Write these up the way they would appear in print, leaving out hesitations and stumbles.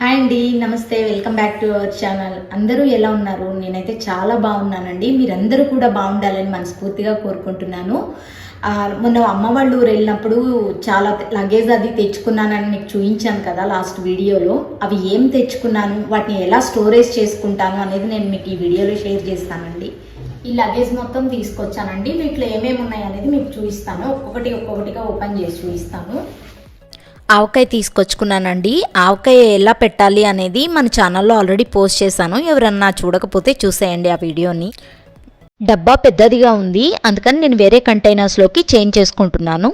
Hi అండి, నమస్తే. Welcome back to our channel. అందరూ ఎలా ఉన్నారు? నేనైతే చాలా బాగున్నానండి. మీరందరూ కూడా బాగుండాలని మనస్ఫూర్తిగా కోరుకుంటున్నాను. మొన్న అమ్మ వాళ్ళ ఊరు వెళ్ళినప్పుడు చాలా లగేజ్ అది తెచ్చుకున్నానని మీకు చూపించాను కదా లాస్ట్ వీడియోలో. అవి ఏం తెచ్చుకున్నాను, వాటిని ఎలా స్టోరేజ్ చేసుకుంటాను అనేది నేను మీకు ఈ వీడియోలో షేర్ చేస్తానండి. ఈ లగేజ్ మొత్తం తీసుకొచ్చానండి. వీటిలో ఏమేమి ఉన్నాయి అనేది మీకు చూపిస్తాను. ఒక్కొక్కటిగా ఓపెన్ చేసి చూపిస్తాను. ఆవకాయ తీసుకొచ్చుకున్నానండి. ఆవకాయ ఎలా పెట్టాలి అనేది మన ఛానల్లో ఆల్రెడీ పోస్ట్ చేశాను. ఎవరన్నా చూడకపోతే చూసేయండి ఆ వీడియోని. డబ్బా పెద్దదిగా ఉంది, అందుకని నేను వేరే కంటైనర్స్లోకి చేంజ్ చేసుకుంటున్నాను.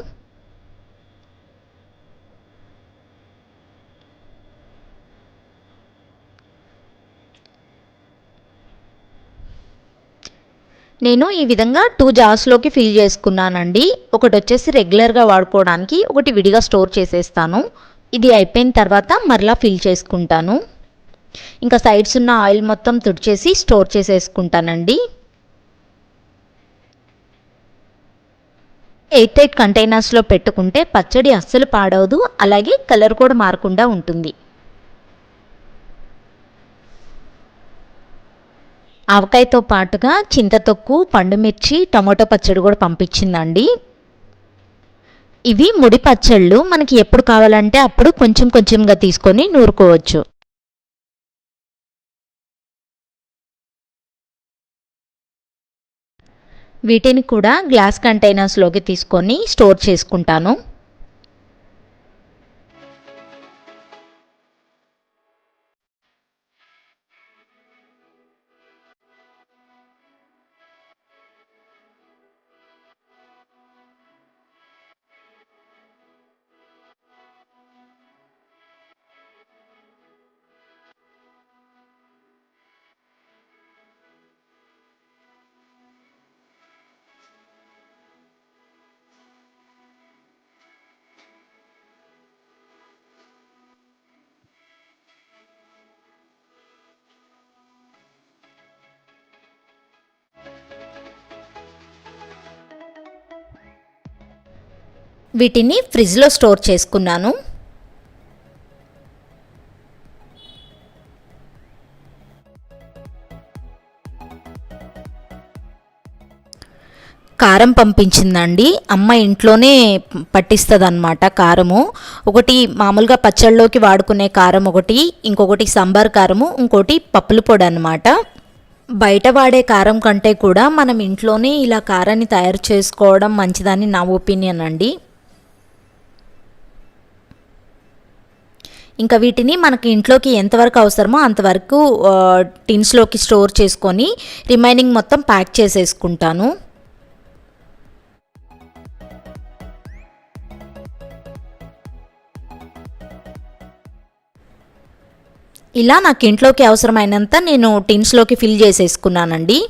నేను ఈ విధంగా 2 జార్స్లోకి ఫిల్ చేసుకున్నానండి. ఒకటి వచ్చేసి రెగ్యులర్గా వాడుకోవడానికి, ఒకటి విడిగా స్టోర్ చేసేస్తాను. ఇది అయిపోయిన తర్వాత మరలా ఫిల్ చేసుకుంటాను. ఇంకా సైడ్స్ ఉన్న ఆయిల్ మొత్తం తుడిచేసి స్టోర్ చేసేసుకుంటానండి. 8 కంటైనర్స్లో పెట్టుకుంటే పచ్చడి అస్సలు పాడవదు, అలాగే కలర్ కూడా మారకుండా ఉంటుంది. ఆవకాయతో పాటుగా చింతతొక్కు, పండుమిర్చి, టమాటో పచ్చడి కూడా పంపించిందండి. ఇవి ముడి పచ్చళ్ళు, మనకి ఎప్పుడు కావాలంటే అప్పుడు కొంచెం కొంచెంగా తీసుకొని నూరుకోవచ్చు. వీటిని కూడా గ్లాస్ కంటైనర్స్లోకి తీసుకొని స్టోర్ చేసుకుంటాను. వీటిని ఫ్రిడ్జ్లో స్టోర్ చేసుకున్నాను. కారం పంపించిందండి. అమ్మ ఇంట్లోనే పట్టిస్తుంది అన్నమాట కారము. ఒకటి మామూలుగా పచ్చళ్ళలోకి వాడుకునే కారం ఒకటి, ఇంకొకటి సాంబార్ కారము, ఇంకోటి పప్పుల పొడి అన్నమాట. బయట వాడే కారం కంటే కూడా మనం ఇంట్లోనే ఇలా కారాన్ని తయారు చేసుకోవడం మంచిదని నా ఒపీనియన్ అండి. ఇంకా వీటిని మనకి ఇంట్లోకి ఎంతవరకు అవసరమో అంతవరకు టిన్స్లోకి స్టోర్ చేసుకొని రిమైనింగ్ మొత్తం ప్యాక్ చేసేసుకుంటాను. ఇలా నాకు ఇంట్లోకి అవసరమైనంత నేను టిన్స్లోకి ఫిల్ చేసేసుకున్నానండి.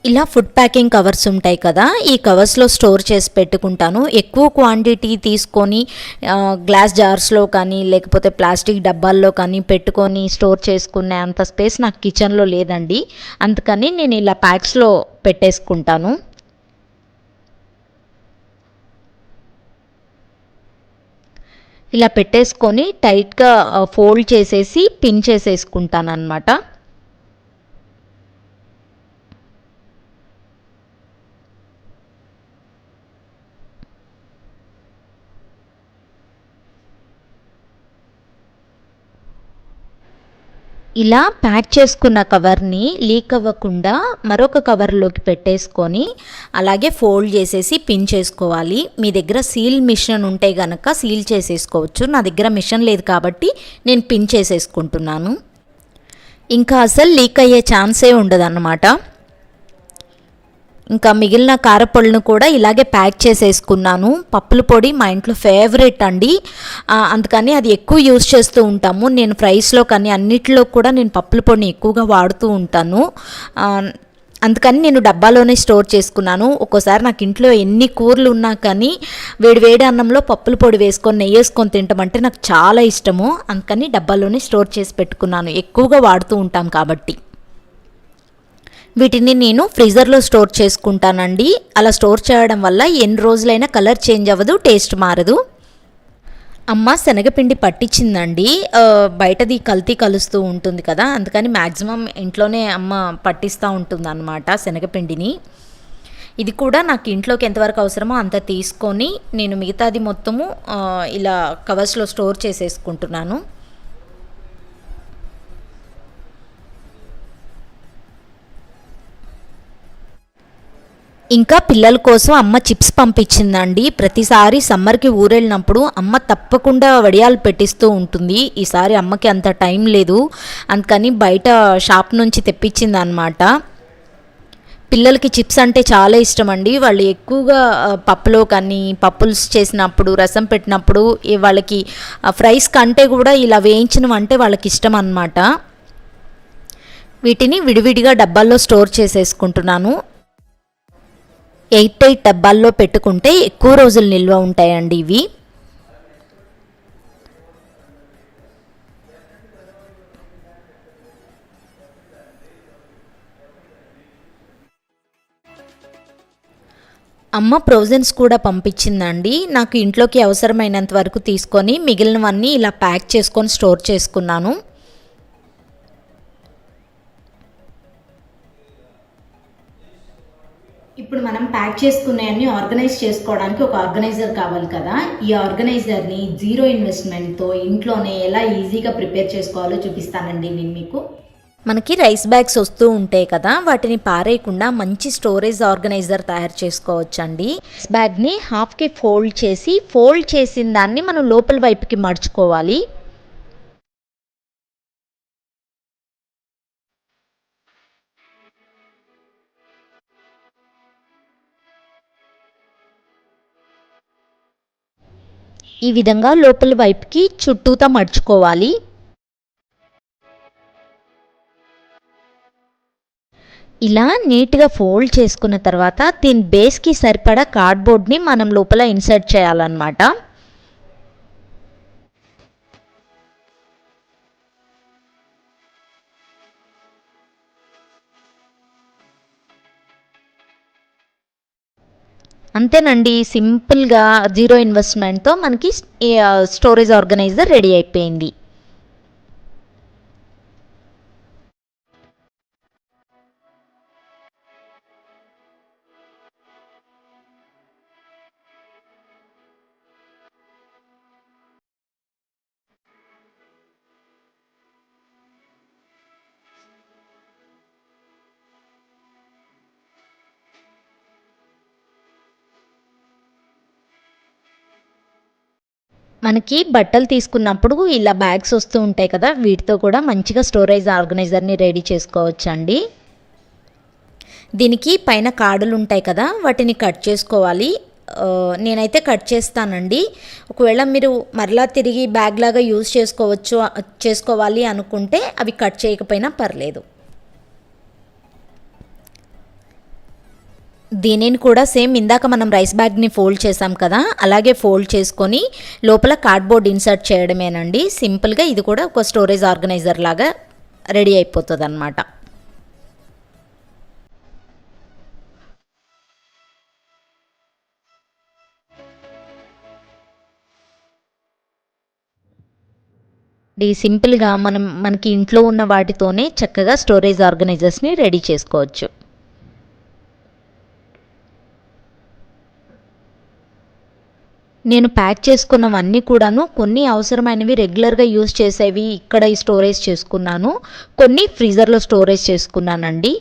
ఇలా ఫుడ్ ప్యాకింగ్ కవర్స్ ఉంటాయి కదా, ఈ కవర్స్లో స్టోర్ చేసి పెట్టుకుంటాను. ఎక్కువ క్వాంటిటీ తీసుకొని గ్లాస్ జార్స్లో కానీ లేకపోతే ప్లాస్టిక్ డబ్బాల్లో కానీ పెట్టుకొని స్టోర్ చేసుకునే అంత స్పేస్ నాకు కిచెన్లో లేదండి. అందుకని నేను ఇలా ప్యాక్స్లో పెట్టేసుకుంటాను. ఇలా పెట్టేసుకొని టైట్గా ఫోల్డ్ చేసేసి పిన్ చేసేసుకుంటాను అన్నమాట. ఇలా ప్యాక్ చేసుకున్న కవర్ని లీక్ అవ్వకుండా మరొక కవర్లోకి పెట్టేసుకొని అలాగే ఫోల్డ్ చేసేసి పిన్ చేసుకోవాలి. మీ దగ్గర సీల్ మిషన్ ఉంటే కనుక సీల్ చేసేసుకోవచ్చు. నా దగ్గర మిషన్ లేదు కాబట్టి నేను పిన్ చేసేసుకుంటున్నాను. ఇంకా అసలు లీక్ అయ్యే ఛాన్సే ఉండదన్నమాట. ఇంకా మిగిలిన కారపొడిని కూడా ఇలాగే ప్యాక్ చేసేసుకున్నాను. పప్పుల పొడి మా ఇంట్లో ఫేవరెట్ అండి, అందుకని అది ఎక్కువ యూజ్ చేస్తూ ఉంటాము. నేను ఫ్రైస్లో కానీ అన్నిటిలో కూడా నేను పప్పుల పొడిని ఎక్కువగా వాడుతూ ఉంటాను. అందుకని నేను డబ్బాలోనే స్టోర్ చేసుకున్నాను. ఒక్కోసారి నాకు ఇంట్లో ఎన్ని కూరలు ఉన్నా కానీ వేడి అన్నంలో పప్పుల పొడి వేసుకొని నెయ్యి వేసుకొని తింటామంటే నాకు చాలా ఇష్టము. అందుకని డబ్బాలోనే స్టోర్ చేసి పెట్టుకున్నాను, ఎక్కువగా వాడుతూ ఉంటాం కాబట్టి. వీటిని నేను ఫ్రీజర్లో స్టోర్ చేసుకుంటానండి. అలా స్టోర్ చేయడం వల్ల ఎన్ని రోజులైనా కలర్ చేంజ్ అవ్వదు, టేస్ట్ మారదు. అమ్మ శనగపిండి పట్టించిందండి. బయటది కల్తీ కలుస్తూ ఉంటుంది కదా, అందుకని మ్యాక్సిమం ఇంట్లోనే అమ్మ పట్టిస్తూ ఉంటుంది అన్నమాట శనగపిండిని. ఇది కూడా నాకు ఇంట్లోకి ఎంతవరకు అవసరమో అంత తీసుకొని నేను మిగతాది మొత్తము ఇలా కవర్స్లో స్టోర్ చేసేసుకుంటున్నాను. ఇంకా పిల్లల కోసం అమ్మ చిప్స్ పంపించిందండి. ప్రతిసారి సమ్మర్కి ఊరెళ్ళినప్పుడు అమ్మ తప్పకుండా వడియాలు పెట్టిస్తూ ఉంటుంది. ఈసారి అమ్మకి అంత టైం లేదు, అందుకని బయట షాప్ నుంచి తెప్పించింది అన్నమాట. పిల్లలకి చిప్స్ అంటే చాలా ఇష్టం అండి. వాళ్ళు ఎక్కువగా పప్పులో కానీ పప్పుల్స్ చేసినప్పుడు, రసం పెట్టినప్పుడు వాళ్ళకి ఫ్రైస్ కంటే కూడా ఇలా వేయించినవి అంటే వాళ్ళకి ఇష్టం అన్నమాట. వీటిని విడివిడిగా డబ్బాల్లో స్టోర్ చేసేసుకుంటున్నాను. 8 డబ్బాల్లో పెట్టుకుంటే ఎక్కువ రోజులు నిల్వ ఉంటాయండి ఇవి. అమ్మ ప్రొవిజన్స్ కూడా పంపించిందండి. నాకు ఇంట్లోకి అవసరమైనంత వరకు తీసుకొని మిగిలినవన్నీ ఇలా ప్యాక్ చేసుకొని స్టోర్ చేసుకున్నాను. ఇప్పుడు మనం ప్యాక్ చేసుకునేవన్నీ ఆర్గనైజ్ చేసుకోవడానికి ఒక ఆర్గనైజర్ కావాలి కదా. ఈ ఆర్గనైజర్ని జీరో ఇన్వెస్ట్మెంట్తో ఇంట్లోనే ఎలా ఈజీగా ప్రిపేర్ చేసుకోవాలో చూపిస్తానండి నేను మీకు. మనకి రైస్ బ్యాగ్స్ వస్తూ ఉంటాయి కదా, వాటిని పారేయకుండా మంచి స్టోరేజ్ ఆర్గనైజర్ తయారు చేసుకోవచ్చండి. రైస్ బ్యాగ్ని హాఫ్కి ఫోల్డ్ చేసిన దాన్ని మనం లోపల వైపుకి మడుచుకోవాలి. ఈ విధంగా లోపల వైపుకి చుట్టూతా మడుచుకోవాలి. ఇలా నీట్గా ఫోల్డ్ చేసుకున్న తర్వాత దీని బేస్కి సరిపడా కార్డ్బోర్డ్ని మనం లోపల ఇన్సర్ట్ చేయాలన్నమాట. అంతేనండి, సింపుల్గా జీరో ఇన్వెస్ట్మెంట్తో మనకి స్టోరేజ్ ఆర్గనైజర్ రెడీ అయిపోయింది. మనకి బట్టలు తీసుకున్నప్పుడు ఇలా బ్యాగ్స్ వస్తూ ఉంటాయి కదా, వీటితో కూడా మంచిగా స్టోరేజ్ ఆర్గనైజర్ని రెడీ చేసుకోవచ్చండి. దీనికి పైన కాడలు ఉంటాయి కదా, వాటిని కట్ చేసుకోవాలి. నేనైతే కట్ చేస్తానండి. ఒకవేళ మీరు మరలా తిరిగి బ్యాగ్ లాగా యూజ్ చేసుకోవాలి అనుకుంటే అవి కట్ చేయకపోయినా పర్లేదు. దీనిని కూడా సేమ్ ఇందాక మనం రైస్ బ్యాగ్ని ఫోల్డ్ చేసాం కదా, అలాగే ఫోల్డ్ చేసుకొని లోపల కార్డ్బోర్డ్ ఇన్సర్ట్ చేయడమేనండి. సింపుల్గా ఇది కూడా ఒక స్టోరేజ్ ఆర్గనైజర్ లాగా రెడీ అయిపోతుంది అన్నమాట. సింపుల్గా మనకి ఇంట్లో ఉన్న వాటితోనే చక్కగా స్టోరేజ్ ఆర్గనైజర్స్ని రెడీ చేసుకోవచ్చు. నేను ప్యాక్ చేసుకున్నవన్నీ కూడాను కొన్ని అవసరమైనవి రెగ్యులర్గా యూజ్ చేసేవి ఇక్కడ ఈ స్టోరేజ్ చేసుకున్నాను, కొన్ని ఫ్రీజర్లో స్టోరేజ్ చేసుకున్నానండి.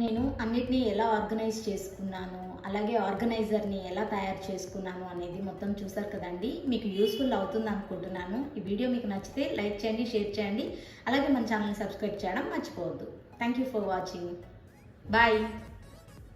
నేను అన్నిటినీ ఎలా ఆర్గనైజ్ చేసుకున్నాను, అలాగే ఆర్గనైజర్ని ఎలా తయారు చేసుకున్నాను అనేది మొత్తం చూసారు కదండి. మీకు యూస్ఫుల్ అవుతుంది అనుకుంటున్నాను. ఈ వీడియో మీకు నచ్చితే లైక్ చేయండి, షేర్ చేయండి, అలాగే మన ఛానల్ని సబ్స్క్రైబ్ చేయడం మర్చిపోవద్దు. Thank you for watching. Bye.